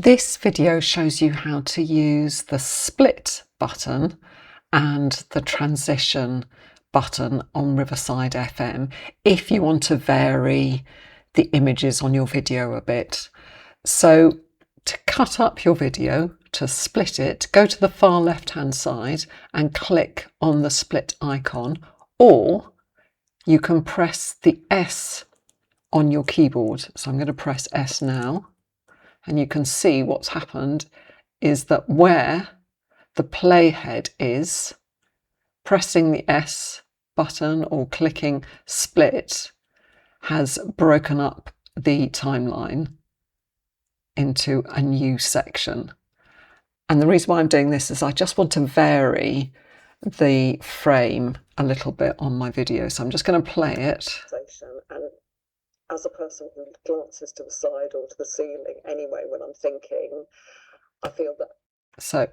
This video shows you how to use the split button and the transition button on Riverside FM if you want to vary the images on your video a bit. So to cut up your video, to split it, go to the far left hand side and click on the split icon, or you can press the S on your keyboard. So I'm going to press S now. And you can see what's happened is that where the playhead is, pressing the S button or clicking split has broken up the timeline into a new section. And the reason why I'm doing this is I just want to vary the frame a little bit on my video. So I'm just going to play it. And as a person who glances to the side or to the ceiling anyway when I'm thinking, I feel that. So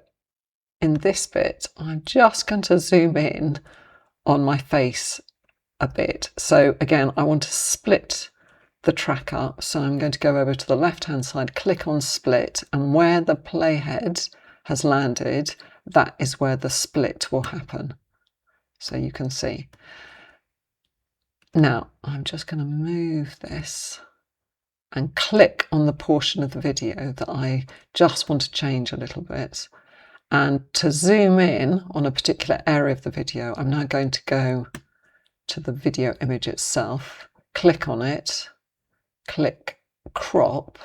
in this bit, I'm just going to zoom in on my face a bit. So again, I want to split the track up. So I'm going to go over to the left-hand side, click on split, and where the playhead has landed, that is where the split will happen. So you can see. Now, I'm just going to move this and click on the portion of the video that I just want to change a little bit. And to zoom in on a particular area of the video, I'm now going to go to the video image itself, click on it, click crop,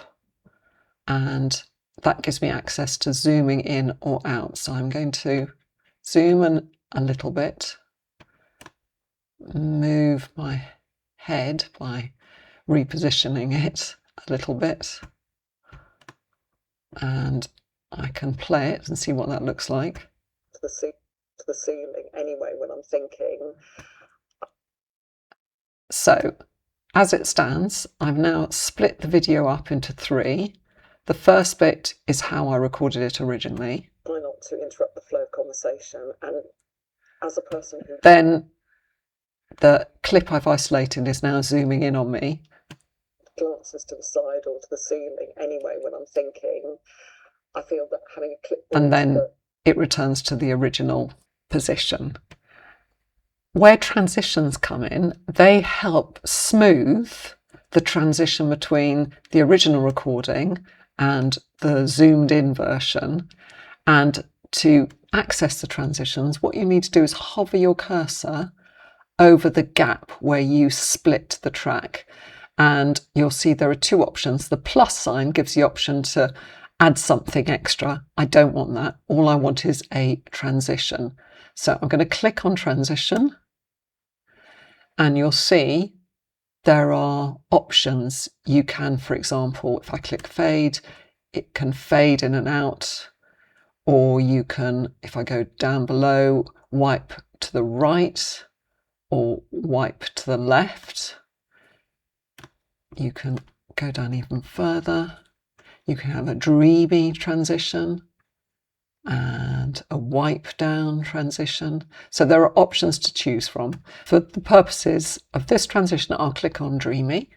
and that gives me access to zooming in or out. So I'm going to zoom in a little bit, move my head by repositioning it a little bit, and I can play it and see what that looks like. To the ceiling anyway when I'm thinking. So as it stands, I've now split the video up into three. The first bit is how I recorded it originally. Try not to interrupt the flow of conversation, and as a person who... Then the clip I've isolated is now zooming in on me. Glances to the side or to the ceiling anyway when I'm thinking, I feel that having a clipboard... And then it returns to the original position. Where transitions come in, they help smooth the transition between the original recording and the zoomed in version. And to access the transitions, what you need to do is hover your cursor over the gap where you split the track, and you'll see there are two options. The plus sign gives the option to add something extra. I don't want that. All I want is a transition. So I'm going to click on transition, and you'll see there are options. You can, for example, if I click fade, it can fade in and out, or you can, if I go down below, wipe to the right or wipe to the left. You can go down even further. You can have a dreamy transition and a wipe down transition. So there are options to choose from. For the purposes of this transition, I'll click on dreamy.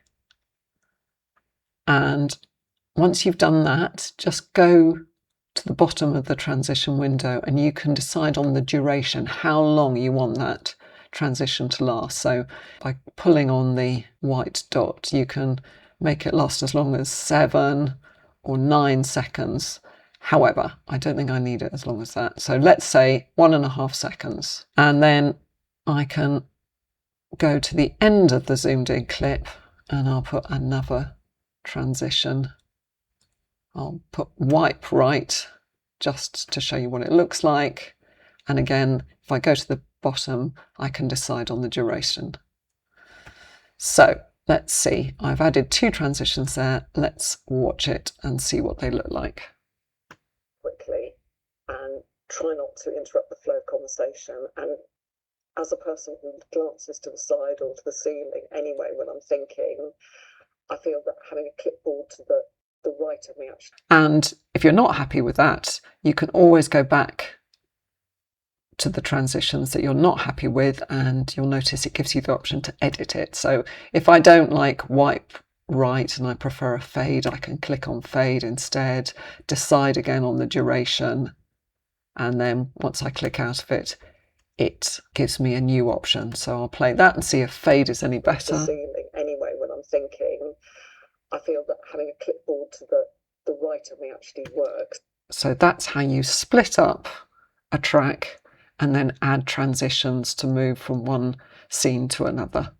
And once you've done that, just go to the bottom of the transition window and you can decide on the duration, how long you want that transition to last. So by pulling on the white dot, you can make it last as long as 7 or 9 seconds. However, I don't think I need it as long as that. So let's say 1.5 seconds. And then I can go to the end of the zoomed in clip and I'll put another transition. I'll put wipe right just to show you what it looks like. And again, if I go to the bottom, I can decide on the duration. So let's see, I've added 2 transitions there. Let's watch it and see what they look like. Quickly, and try not to interrupt the flow of conversation. And as a person who glances to the side or to the ceiling anyway when I'm thinking, I feel that having a clipboard to the right of me actually. And if you're not happy with that, you can always go back to the transitions that you're not happy with, and you'll notice it gives you the option to edit it. So if I don't like wipe right and I prefer a fade, I can click on fade instead, decide again on the duration, and then once I click out of it, it gives me a new option. So I'll play that and see if fade is any better. The ceiling anyway when I'm thinking. I feel that having a clipboard to the right of me actually works. So that's how you split up a track and then add transitions to move from one scene to another.